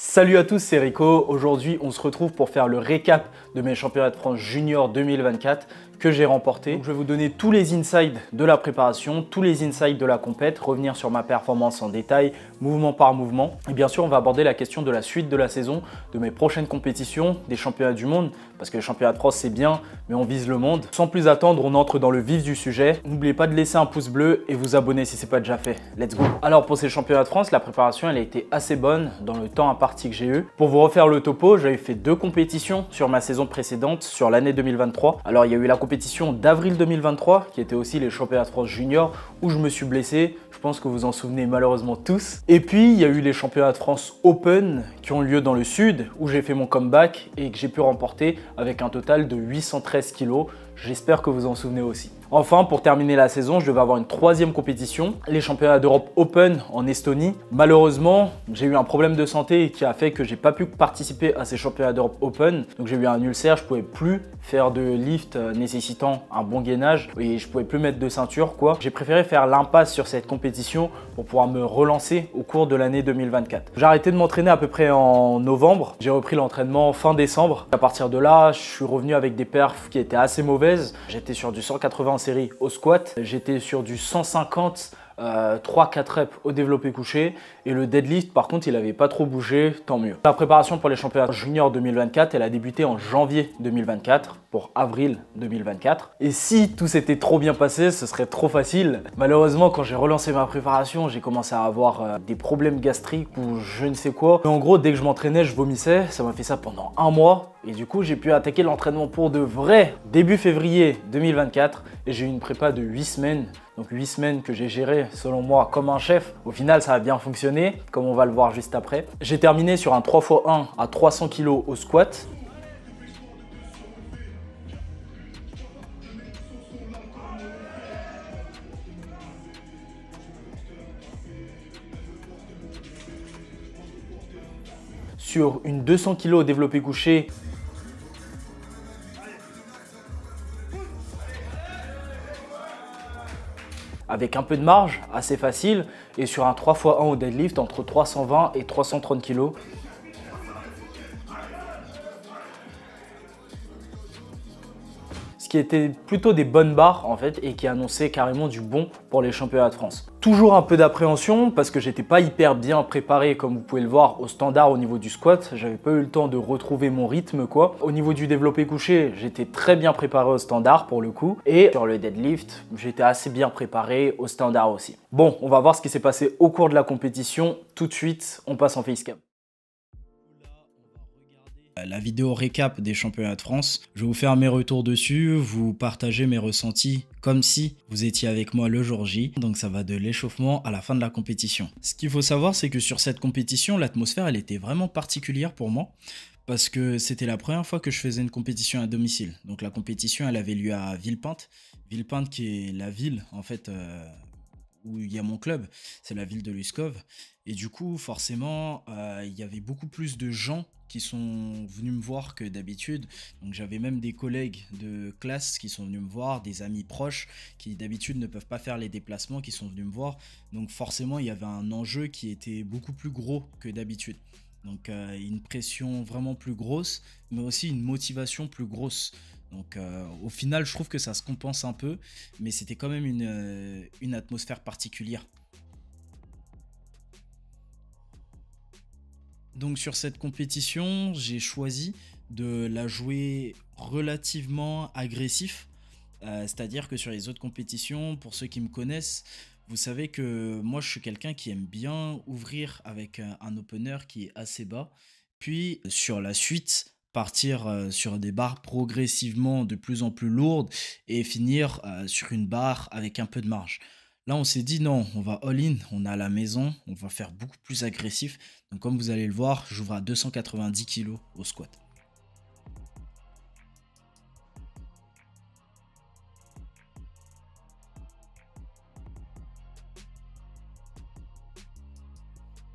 Salut à tous, c'est Rico. Aujourd'hui, on se retrouve pour faire le récap de mes championnats de France Junior 2024 que j'ai remporté. Donc, je vais vous donner tous les insides de la préparation, tous les insides de la compète, revenir sur ma performance en détail, mouvement par mouvement. Et bien sûr, on va aborder la question de la suite de la saison, de mes prochaines compétitions, des championnats du monde, parce que les championnats de France, c'est bien, mais on vise le monde. Sans plus attendre, on entre dans le vif du sujet. N'oubliez pas de laisser un pouce bleu et vous abonner si ce n'est pas déjà fait. Let's go! Alors, pour ces championnats de France, la préparation, elle a été assez bonne dans le temps imparti que j'ai eu. Pour vous refaire le topo, j'avais fait 2 compétitions sur ma saison précédente, sur l'année 2023. Alors, il y a eu la compétition d'avril 2023, qui était aussi les championnats de France Junior, où je me suis blessé. Je pense que vous en souvenez malheureusement tous. Et puis, il y a eu les championnats de France Open qui ont lieu dans le sud, où j'ai fait mon comeback et que j'ai pu remporter avec un total de 813 kilos. J'espère que vous en souvenez aussi. Enfin, pour terminer la saison, je devais avoir une 3e compétition, les championnats d'Europe Open en Estonie. Malheureusement, j'ai eu un problème de santé qui a fait que j'ai pas pu participer à ces championnats d'Europe Open. Donc j'ai eu un ulcère, je pouvais plus faire de lift nécessitant un bon gainage et je pouvais plus mettre de ceinture quoi. J'ai préféré faire l'impasse sur cette compétition pour pouvoir me relancer au cours de l'année 2024. J'ai arrêté de m'entraîner à peu près en novembre. J'ai repris l'entraînement fin décembre. À partir de là, je suis revenu avec des perfs qui étaient assez mauvaises. J'étais sur du 180 en série au squat. J'étais sur du 150 3-4 reps au développé couché et le deadlift par contre il n'avait pas trop bougé, tant mieux. La préparation pour les championnats juniors 2024 elle a débuté en janvier 2024 pour avril 2024 et si tout s'était trop bien passé ce serait trop facile. Malheureusement quand j'ai relancé ma préparation j'ai commencé à avoir des problèmes gastriques ou je ne sais quoi. Mais en gros dès que je m'entraînais je vomissais, ça m'a fait ça pendant un mois et du coup j'ai pu attaquer l'entraînement pour de vrai début février 2024 et j'ai eu une prépa de 8 semaines. Donc 8 semaines que j'ai géré selon moi comme un chef. Au final, ça a bien fonctionné, comme on va le voir juste après. J'ai terminé sur un 3x1 à 300 kg au squat. Sur une 200 kg au développé couché. Avec un peu de marge, assez facile, et sur un 3x1 au deadlift entre 320 et 330 kg. Ce qui était plutôt des bonnes barres en fait et qui annonçait carrément du bon pour les championnats de France. Toujours un peu d'appréhension parce que j'étais pas hyper bien préparé comme vous pouvez le voir au standard au niveau du squat. J'avais pas eu le temps de retrouver mon rythme quoi. Au niveau du développé couché, j'étais très bien préparé au standard pour le coup. Et sur le deadlift, j'étais assez bien préparé au standard aussi. Bon, on va voir ce qui s'est passé au cours de la compétition. Tout de suite, on passe en facecam. La vidéo récap des championnats de France. Je vais vous faire mes retours dessus, vous partager mes ressentis comme si vous étiez avec moi le jour J. Donc ça va de l'échauffement à la fin de la compétition. Ce qu'il faut savoir, c'est que sur cette compétition, l'atmosphère, elle était vraiment particulière pour moi. Parce que c'était la première fois que je faisais une compétition à domicile. Donc la compétition, elle avait lieu à Villepinte. Villepinte qui est la ville, en fait, où il y a mon club. C'est la ville de Luskov. Et du coup, forcément, il y avait beaucoup plus de gens qui sont venus me voir que d'habitude. Donc j'avais même des collègues de classe qui sont venus me voir, des amis proches qui d'habitude ne peuvent pas faire les déplacements, qui sont venus me voir. Donc forcément, il y avait un enjeu qui était beaucoup plus gros que d'habitude. Donc une pression vraiment plus grosse, mais aussi une motivation plus grosse. Donc au final, je trouve que ça se compense un peu, mais c'était quand même une atmosphère particulière. Donc sur cette compétition, j'ai choisi de la jouer relativement agressif. C'est-à-dire que sur les autres compétitions, pour ceux qui me connaissent, vous savez que moi je suis quelqu'un qui aime bien ouvrir avec un opener qui est assez bas. Puis sur la suite, partir sur des barres progressivement de plus en plus lourdes et finir sur une barre avec un peu de marge. Là, on s'est dit non, on va all-in, on est à la maison, on va faire beaucoup plus agressif. Donc comme vous allez le voir, j'ouvre à 290 kg au squat.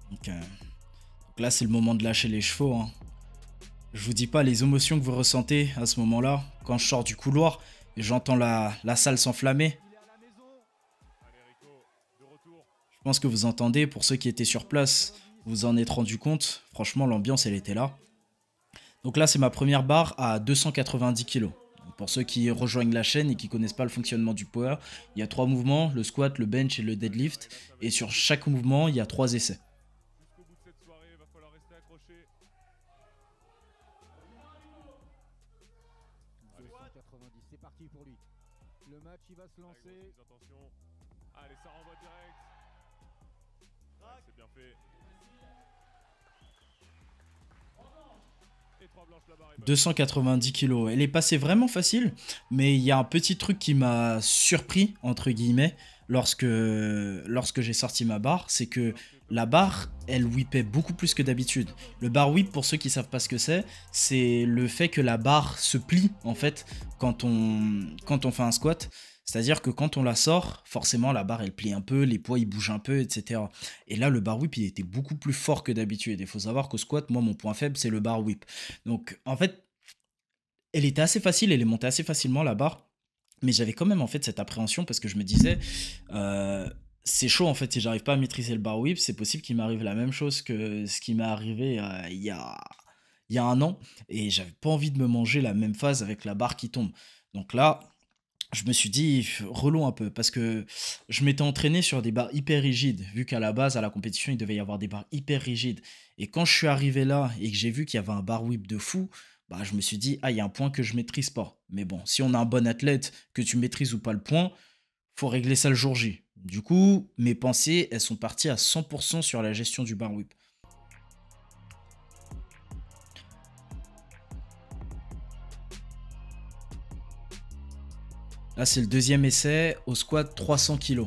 Donc là, c'est le moment de lâcher les chevaux. Hein. Je vous dis pas les émotions que vous ressentez à ce moment-là, quand je sors du couloir et j'entends la salle s'enflammer. Je pense que vous entendez, pour ceux qui étaient sur place, Vous en êtes rendu compte, franchement l'ambiance elle était là. Donc là c'est ma première barre à 290 kg. Pour ceux qui rejoignent la chaîne et qui connaissent pas le fonctionnement du power, il y a 3 mouvements, le squat, le bench et le deadlift. Et sur chaque mouvement, il y a 3 essais. Jusqu'au bout de cette soirée, il va falloir rester accroché. 290, c'est parti pour lui. Le match, il va se lancer. Attention. Allez, ça renvoie direct. Ouais, c'est bien fait. Et 3 blanches là-bas. 290 kg. Elle est passée vraiment facile, mais il y a un petit truc qui m'a surpris, entre guillemets, lorsque j'ai sorti ma barre, c'est que la barre, elle whippait beaucoup plus que d'habitude. Le bar whip, pour ceux qui savent pas ce que c'est le fait que la barre se plie, en fait, quand on fait un squat. C'est-à-dire que quand on la sort, forcément la barre elle plie un peu, les poids ils bougent un peu, etc. Et là le bar whip il était beaucoup plus fort que d'habitude. Il faut savoir qu'au squat, moi mon point faible c'est le bar whip. Donc en fait, elle était assez facile, elle est montée assez facilement la barre. Mais j'avais quand même en fait cette appréhension parce que je me disais, c'est chaud en fait si j'arrive pas à maîtriser le bar whip, c'est possible qu'il m'arrive la même chose que ce qui m'est arrivé il y a un an. Et j'avais pas envie de me manger la même phase avec la barre qui tombe. Donc là, je me suis dit, relou un peu, parce que je m'étais entraîné sur des barres hyper rigides, vu qu'à la base, à la compétition, il devait y avoir des barres hyper rigides. Et quand je suis arrivé là et que j'ai vu qu'il y avait un bar whip de fou, bah, je me suis dit, ah, il y a un point que je maîtrise pas. Mais bon, si on a un bon athlète, que tu maîtrises ou pas le point, faut régler ça le jour J. Du coup, mes pensées, elles sont parties à 100% sur la gestion du bar whip. Là, c'est le deuxième essai au squat 300 kg.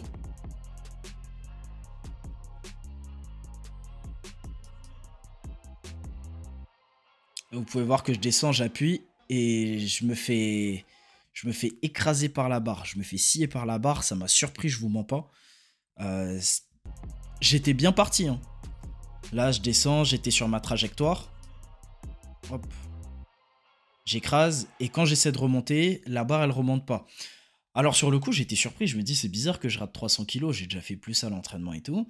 Vous pouvez voir que je descends, j'appuie et je me fais écraser par la barre. Je me fais scier par la barre. Ça m'a surpris, je vous mens pas. J'étais bien parti. Hein. Là, je descends, j'étais sur ma trajectoire. Hop. J'écrase et quand j'essaie de remonter, la barre, elle remonte pas. Alors sur le coup, j'étais surpris, je me dis c'est bizarre que je rate 300 kg, j'ai déjà fait plus à l'entraînement et tout.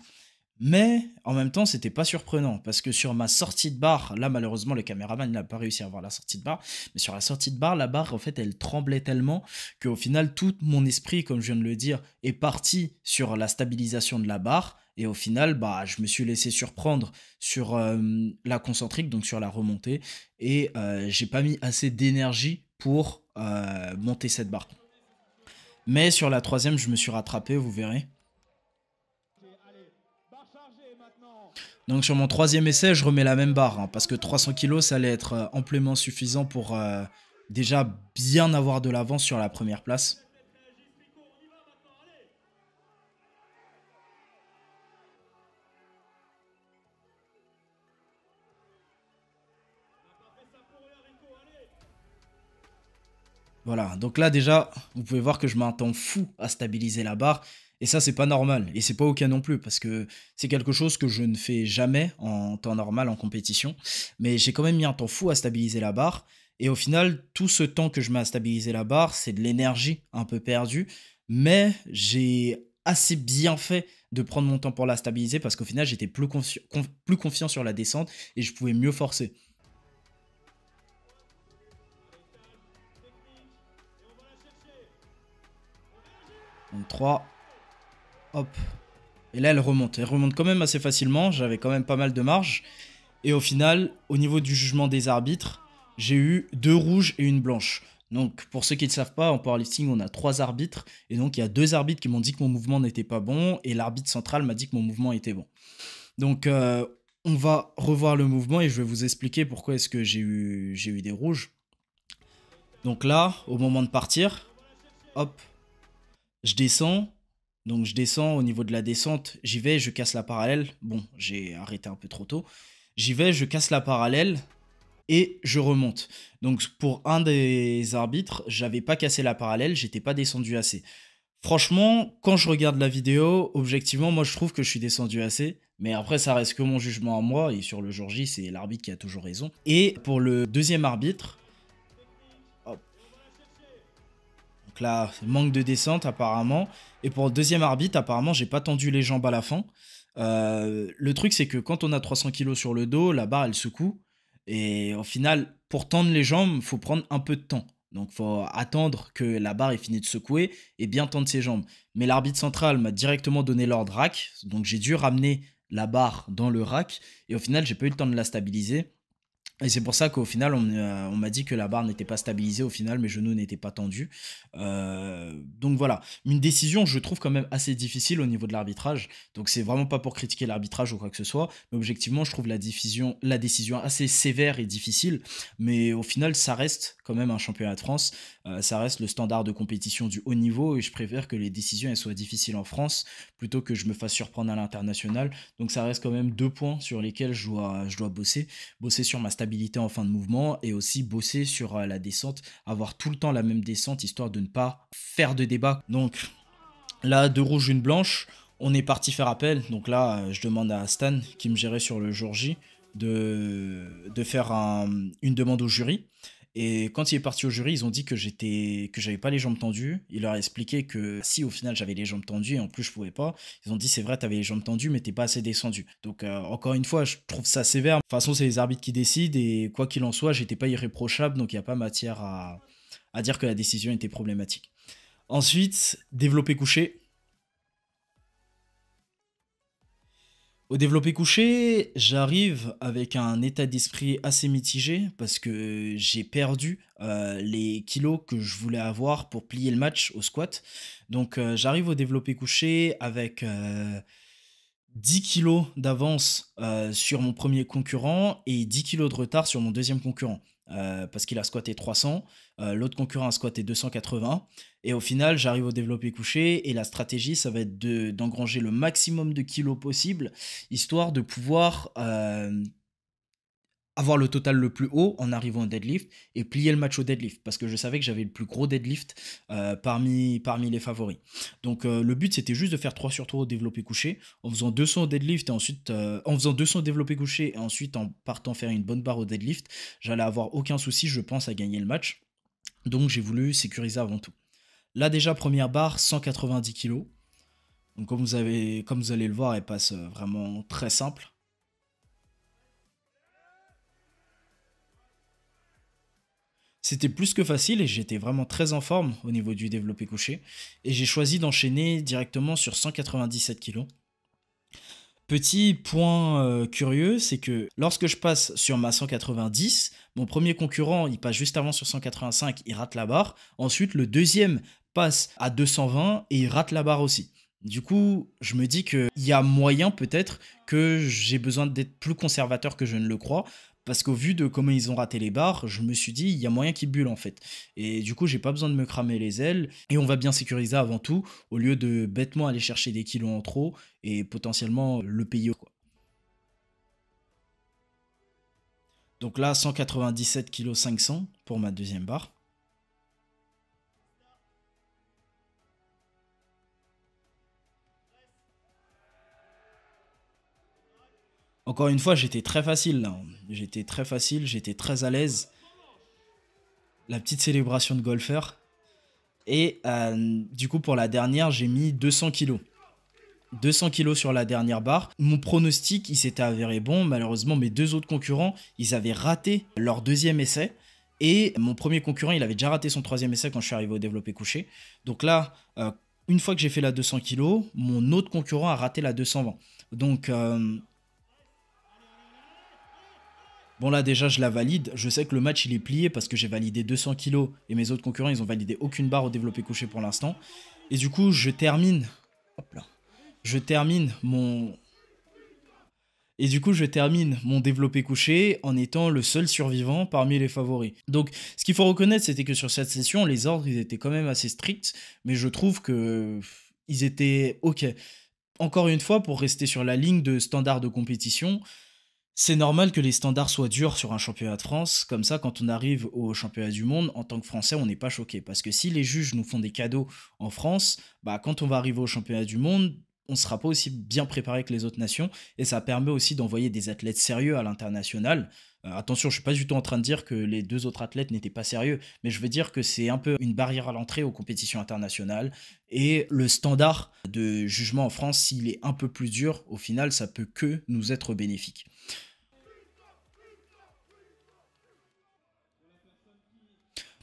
Mais en même temps, c'était pas surprenant parce que sur ma sortie de barre, là malheureusement le caméraman n'a pas réussi à voir la sortie de barre, mais sur la sortie de barre, la barre en fait elle tremblait tellement qu'au final tout mon esprit, comme je viens de le dire, est parti sur la stabilisation de la barre. Et au final, bah, je me suis laissé surprendre sur la concentrique, donc sur la remontée, et j'ai pas mis assez d'énergie pour monter cette barre. Mais sur la troisième, je me suis rattrapé, vous verrez. Donc sur mon troisième essai, je remets la même barre, hein, parce que 300 kg, ça allait être amplement suffisant pour déjà bien avoir de l'avance sur la première place. Voilà, donc là déjà, vous pouvez voir que je mets un temps fou à stabiliser la barre. Et ça, c'est pas normal. Et c'est pas OK non plus, parce que c'est quelque chose que je ne fais jamais en temps normal en compétition. Mais j'ai quand même mis un temps fou à stabiliser la barre. Et au final, tout ce temps que je mets à stabiliser la barre, c'est de l'énergie un peu perdue. Mais j'ai assez bien fait de prendre mon temps pour la stabiliser, parce qu'au final, j'étais plus confiant sur la descente et je pouvais mieux forcer. Donc 3, hop. Et là, elle remonte. Elle remonte quand même assez facilement. J'avais quand même pas mal de marge. Et au final, au niveau du jugement des arbitres, j'ai eu 2 rouges et une blanche. Donc, pour ceux qui ne le savent pas, en powerlifting, on a 3 arbitres. Et donc, il y a 2 arbitres qui m'ont dit que mon mouvement n'était pas bon. Et l'arbitre central m'a dit que mon mouvement était bon. Donc, on va revoir le mouvement et je vais vous expliquer pourquoi est-ce que j'ai eu des rouges. Donc là, au moment de partir, hop, je descends. Donc je descends, au niveau de la descente, j'y vais, je casse la parallèle. Bon, j'ai arrêté un peu trop tôt. J'y vais, je casse la parallèle et je remonte. Donc pour un des arbitres, j'avais pas cassé la parallèle, j'étais pas descendu assez. Franchement, quand je regarde la vidéo, objectivement, moi je trouve que je suis descendu assez. Mais après, ça reste que mon jugement à moi, et sur le jour J, c'est l'arbitre qui a toujours raison. Et pour le deuxième arbitre, hop. Donc là, manque de descente apparemment. Et pour le deuxième arbitre, apparemment, j'ai pas tendu les jambes à la fin. Le truc, c'est que quand on a 300 kilos sur le dos, la barre, elle secoue. Et au final, pour tendre les jambes, il faut prendre un peu de temps. Donc, il faut attendre que la barre ait fini de secouer et bien tendre ses jambes. Mais l'arbitre central m'a directement donné l'ordre rack. Donc, j'ai dû ramener la barre dans le rack. Et au final, j'ai pas eu le temps de la stabiliser. Et c'est pour ça qu'au final, on m'a dit que la barre n'était pas stabilisée. Au final, mes genoux n'étaient pas tendus. Donc voilà, une décision, je trouve quand même assez difficile au niveau de l'arbitrage. Donc c'est vraiment pas pour critiquer l'arbitrage ou quoi que ce soit. Mais objectivement, je trouve la décision assez sévère et difficile. Mais au final, ça reste quand même un championnat de France. Ça reste le standard de compétition du haut niveau. Et je préfère que les décisions elles soient difficiles en France plutôt que je me fasse surprendre à l'international. Donc ça reste quand même 2 points sur lesquels je dois bosser sur ma stabilité en fin de mouvement et aussi bosser sur la descente, avoir tout le temps la même descente histoire de ne pas faire de débat. Donc là, 2 rouges, 1 blanche, on est parti faire appel. Donc là, je demande à Stan qui me gérait sur le jour J de faire une demande au jury. Et quand il est parti au jury, ils ont dit que j'avais pas les jambes tendues. Il leur a expliqué que si au final j'avais les jambes tendues et en plus je pouvais pas, ils ont dit c'est vrai t'avais les jambes tendues mais t'es pas assez descendu. Donc encore une fois, je trouve ça sévère. De toute façon, c'est les arbitres qui décident et quoi qu'il en soit, j'étais pas irréprochable donc il y a pas matière à dire que la décision était problématique. Ensuite, développé couché. Au développé couché, j'arrive avec un état d'esprit assez mitigé parce que j'ai perdu les kilos que je voulais avoir pour plier le match au squat. Donc j'arrive au développé couché avec 10 kilos d'avance sur mon premier concurrent et 10 kilos de retard sur mon deuxième concurrent. Parce qu'il a squatté 300, l'autre concurrent a squatté 280. Et au final, j'arrive au développé couché et la stratégie, ça va être d'engranger le maximum de kilos possible, histoire de pouvoir avoir le total le plus haut en arrivant au deadlift et plier le match au deadlift parce que je savais que j'avais le plus gros deadlift parmi les favoris. Donc le but c'était juste de faire 3 sur 3 au développé couché en faisant 200 au deadlift et ensuite en faisant 200 au développé couché et ensuite en partant faire une bonne barre au deadlift, j'allais avoir aucun souci je pense à gagner le match. Donc j'ai voulu sécuriser avant tout. Là déjà première barre 190 kg. Donc comme vous allez le voir, elle passe vraiment très simple. C'était plus que facile et j'étais vraiment très en forme au niveau du développé couché. Et j'ai choisi d'enchaîner directement sur 197 kg. Petit point curieux, c'est que lorsque je passe sur ma 190, mon premier concurrent, il passe juste avant sur 185, il rate la barre. Ensuite, le deuxième passe à 220 et il rate la barre aussi. Du coup, je me dis qu'il y a moyen peut-être que j'ai besoin d'être plus conservateur que je ne le crois. Parce qu'au vu de comment ils ont raté les barres, je me suis dit, il y a moyen qu'ils bullent en fait. Et du coup, j'ai pas besoin de me cramer les ailes. Et on va bien sécuriser avant tout, au lieu de bêtement aller chercher des kilos en trop et potentiellement le payer, quoi. Donc là, 197 kg 500 pour ma deuxième barre. Encore une fois, j'étais très facile là. J'étais très facile, j'étais très à l'aise. La petite célébration de golfeur. Et du coup, pour la dernière, j'ai mis 200 kilos. 200 kilos sur la dernière barre. Mon pronostic, il s'était avéré bon. Malheureusement, mes 2 autres concurrents, ils avaient raté leur deuxième essai. Et mon premier concurrent, il avait déjà raté son troisième essai quand je suis arrivé au développé couché. Donc là, une fois que j'ai fait la 200 kilos, mon autre concurrent a raté la 220. Donc... bon là déjà je la valide, je sais que le match il est plié parce que j'ai validé 200 kilos et mes autres concurrents ils ont validé aucune barre au développé couché pour l'instant. Et du coup je termine, hop là, je termine mon... Et du coup je termine mon développé couché en étant le seul survivant parmi les favoris. Donc ce qu'il faut reconnaître c'était que sur cette session les ordres ils étaient quand même assez stricts, mais je trouve que ils étaient ok. Encore une fois pour rester sur la ligne de standard de compétition, c'est normal que les standards soient durs sur un championnat de France, comme ça quand on arrive au championnat du monde, en tant que Français, on n'est pas choqué. Parce que si les juges nous font des cadeaux en France, bah, quand on va arriver au championnat du monde, on ne sera pas aussi bien préparé que les autres nations, et ça permet aussi d'envoyer des athlètes sérieux à l'international, Attention, je suis pas du tout en train de dire que les 2 autres athlètes n'étaient pas sérieux, mais je veux dire que c'est un peu une barrière à l'entrée aux compétitions internationales et le standard de jugement en France, s'il est un peu plus dur, au final, ça peut que nous être bénéfique.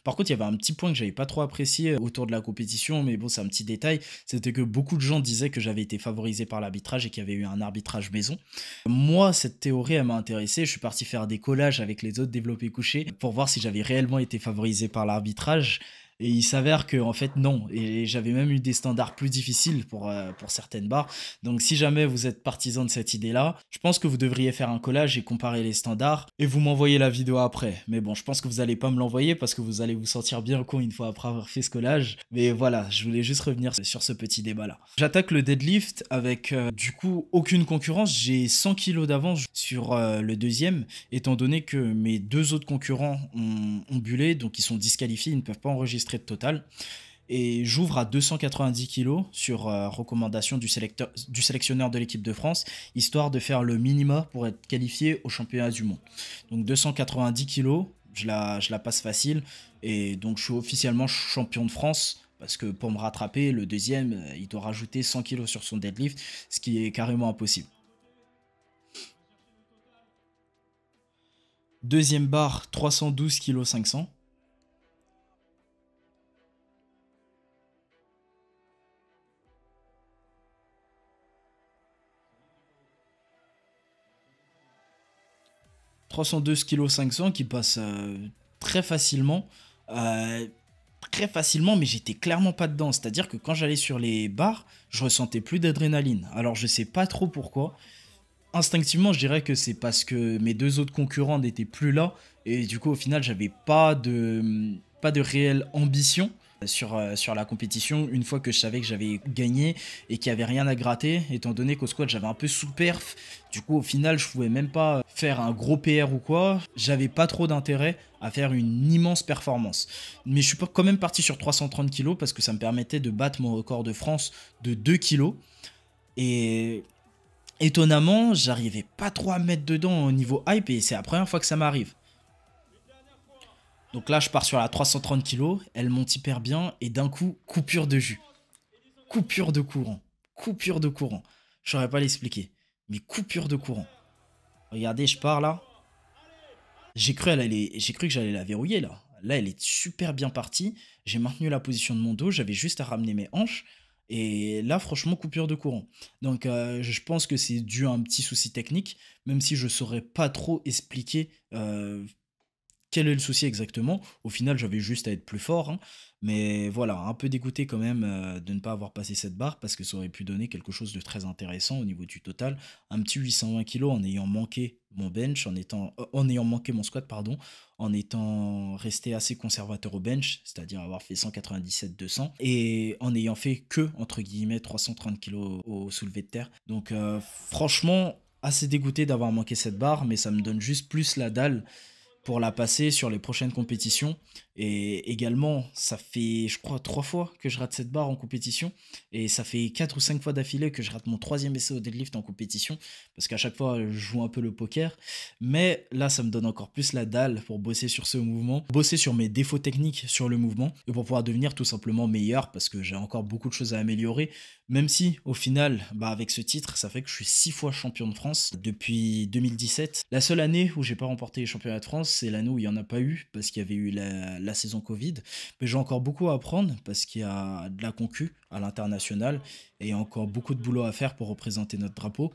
Par contre, il y avait un petit point que j'avais pas trop apprécié autour de la compétition, mais bon, c'est un petit détail. C'était que beaucoup de gens disaient que j'avais été favorisé par l'arbitrage et qu'il y avait eu un arbitrage maison. Moi, cette théorie, elle m'a intéressé. Je suis parti faire des collages avec les autres développés couchés pour voir si j'avais réellement été favorisé par l'arbitrage. Et il s'avère que en fait non, et j'avais même eu des standards plus difficiles pour certaines barres. Donc si jamais vous êtes partisan de cette idée-là, je pense que vous devriez faire un collage et comparer les standards, et vous m'envoyez la vidéo après. Mais bon, je pense que vous allez pas me l'envoyer parce que vous allez vous sentir bien con une fois après avoir fait ce collage. Mais voilà, je voulais juste revenir sur ce petit débat-là. J'attaque le deadlift avec du coup aucune concurrence. J'ai 100 kilos d'avance sur le deuxième, étant donné que mes 2 autres concurrents ont bullé, donc ils sont disqualifiés, ils ne peuvent pas enregistrer de total. Et j'ouvre à 290 kilos sur recommandation du sélectionneur de l'équipe de France, histoire de faire le minima pour être qualifié au championnat du monde. Donc 290 kilos, je la passe facile, et donc je suis officiellement champion de France. Parce que pour me rattraper, le deuxième, il doit rajouter 100 kilos sur son deadlift, ce qui est carrément impossible. Deuxième barre, 312 kg 500. « 312 kg 500 qui passe très facilement. Très facilement, mais j'étais clairement pas dedans. C'est-à-dire que quand j'allais sur les barres, je ressentais plus d'adrénaline. Alors je sais pas trop pourquoi. Instinctivement, je dirais que c'est parce que mes 2 autres concurrents n'étaient plus là. Et du coup, au final, j'avais pas de réelle ambition sur la compétition une fois que je savais que j'avais gagné et qu'il n'y avait rien à gratter, étant donné qu'au squat j'avais un peu sous-perf. Du coup, au final, je pouvais même pas faire un gros PR ou quoi. J'avais pas trop d'intérêt à faire une immense performance. Mais je suis quand même parti sur 330 kilos parce que ça me permettait de battre mon record de France de 2 kilos. Et étonnamment, j'arrivais pas trop à me mettre dedans au niveau hype et c'est la première fois que ça m'arrive. Donc là, je pars sur la 330 kg, elle monte hyper bien, et d'un coup, coupure de jus. Coupure de courant. Coupure de courant. Je saurais pas l'expliquer, mais coupure de courant. Regardez, je pars là. J'ai cru que j'allais la verrouiller là. Là, elle est super bien partie. J'ai maintenu la position de mon dos, j'avais juste à ramener mes hanches. Et là, franchement, coupure de courant. Donc, je pense que c'est dû à un petit souci technique, même si je saurais pas trop expliquer quel est le souci exactement. Au final, j'avais juste à être plus fort, hein. Mais voilà, un peu dégoûté quand même de ne pas avoir passé cette barre parce que ça aurait pu donner quelque chose de très intéressant au niveau du total. Un petit 820 kg en ayant manqué mon bench, en ayant manqué mon squat, pardon, en étant resté assez conservateur au bench, c'est-à-dire avoir fait 197-200 et en ayant fait que, entre guillemets, 330 kg au soulevé de terre. Donc franchement, assez dégoûté d'avoir manqué cette barre, mais ça me donne juste plus la dalle pour la passer sur les prochaines compétitions. Et également, ça fait, je crois, 3 fois que je rate cette barre en compétition. Et ça fait 4 ou 5 fois d'affilée que je rate mon 3e essai au deadlift en compétition. Parce qu'à chaque fois, je joue un peu le poker. Mais là, ça me donne encore plus la dalle pour bosser sur ce mouvement. Bosser sur mes défauts techniques sur le mouvement. Et pour pouvoir devenir tout simplement meilleur. Parce que j'ai encore beaucoup de choses à améliorer. Même si, au final, avec ce titre, ça fait que je suis 6 fois champion de France depuis 2017. La seule année où j'ai pas remporté les championnats de France, c'est l'année où il n'y en a pas eu, parce qu'il y avait eu la saison Covid. Mais j'ai encore beaucoup à apprendre, parce qu'il y a de la concu à l'international, et il y a encore beaucoup de boulot à faire pour représenter notre drapeau.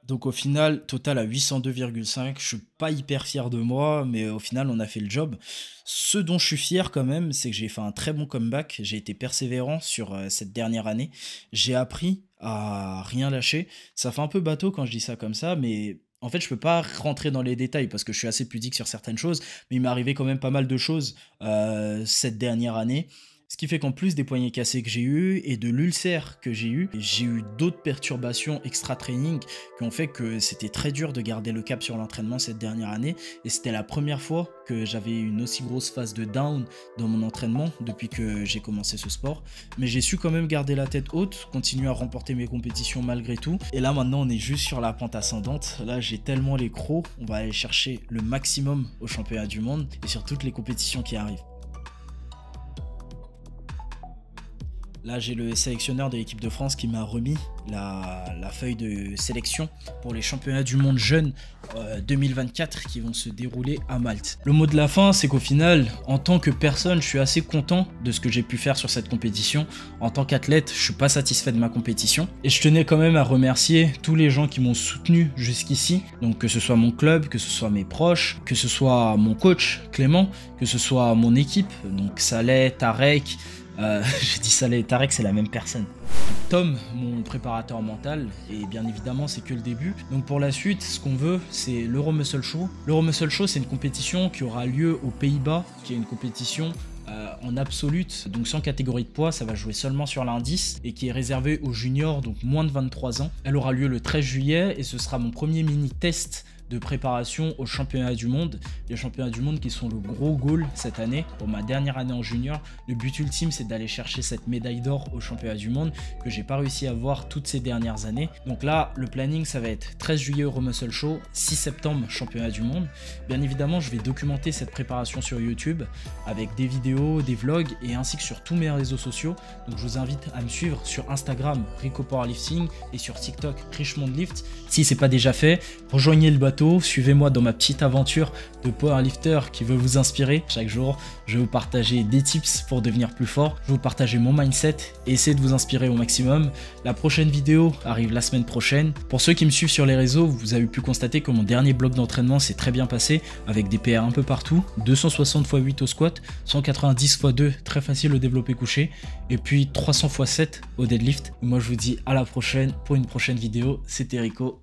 Donc au final, total à 802,5, je suis pas hyper fier de moi, mais au final on a fait le job. Ce dont je suis fier quand même, c'est que j'ai fait un très bon comeback, j'ai été persévérant sur cette dernière année, j'ai appris à rien lâcher. Ça fait un peu bateau quand je dis ça comme ça, mais en fait je peux pas rentrer dans les détails parce que je suis assez pudique sur certaines choses, mais il m'est arrivé quand même pas mal de choses cette dernière année. Ce qui fait qu'en plus des poignets cassés que j'ai eu et de l'ulcère que j'ai eu d'autres perturbations extra-training qui ont fait que c'était très dur de garder le cap sur l'entraînement cette dernière année. Et c'était la première fois que j'avais une aussi grosse phase de down dans mon entraînement depuis que j'ai commencé ce sport. Mais j'ai su quand même garder la tête haute, continuer à remporter mes compétitions malgré tout. Et là maintenant on est juste sur la pente ascendante. Là j'ai tellement les crocs, on va aller chercher le maximum au championnat du monde et sur toutes les compétitions qui arrivent. Là, j'ai le sélectionneur de l'équipe de France qui m'a remis la feuille de sélection pour les championnats du monde jeunes 2024 qui vont se dérouler à Malte. Le mot de la fin, c'est qu'au final, en tant que personne, je suis assez content de ce que j'ai pu faire sur cette compétition. En tant qu'athlète, je suis pas satisfait de ma compétition. Et je tenais quand même à remercier tous les gens qui m'ont soutenu jusqu'ici. Donc que ce soit mon club, que ce soit mes proches, que ce soit mon coach Clément, que ce soit mon équipe, donc Saleh, Tarek. J'ai dit Saleh et Tarek, c'est la même personne. Tom, mon préparateur mental, et bien évidemment c'est que le début. Donc pour la suite, ce qu'on veut, c'est l'Euromuscle Show. L'Euromuscle Show, c'est une compétition qui aura lieu aux Pays-Bas, qui est une compétition en absolute, donc sans catégorie de poids, ça va jouer seulement sur l'indice et qui est réservée aux juniors, donc moins de 23 ans. Elle aura lieu le 13 juillet et ce sera mon premier mini-test de préparation aux championnats du monde. Les championnats du monde qui sont le gros goal cette année. Pour ma dernière année en junior, le but ultime c'est d'aller chercher cette médaille d'or aux championnats du monde que j'ai pas réussi à avoir toutes ces dernières années. Donc là, le planning ça va être 13 juillet Euromuscle Show, 6 septembre championnat du monde. Bien évidemment, je vais documenter cette préparation sur YouTube avec des vidéos, des vlogs et ainsi que sur tous mes réseaux sociaux. Donc je vous invite à me suivre sur Instagram Rico Powerlifting et sur TikTok Richmond Lift. Si c'est pas déjà fait, rejoignez le bateau. Suivez-moi dans ma petite aventure de powerlifter qui veut vous inspirer. Chaque jour, je vais vous partager des tips pour devenir plus fort. Je vais vous partager mon mindset et essayer de vous inspirer au maximum. La prochaine vidéo arrive la semaine prochaine. Pour ceux qui me suivent sur les réseaux, vous avez pu constater que mon dernier bloc d'entraînement s'est très bien passé avec des PR un peu partout. 260 x 8 au squat, 190 x 2, très facile au développé couché. Et puis 300 x 7 au deadlift. Moi, je vous dis à la prochaine pour une prochaine vidéo. C'était Rico.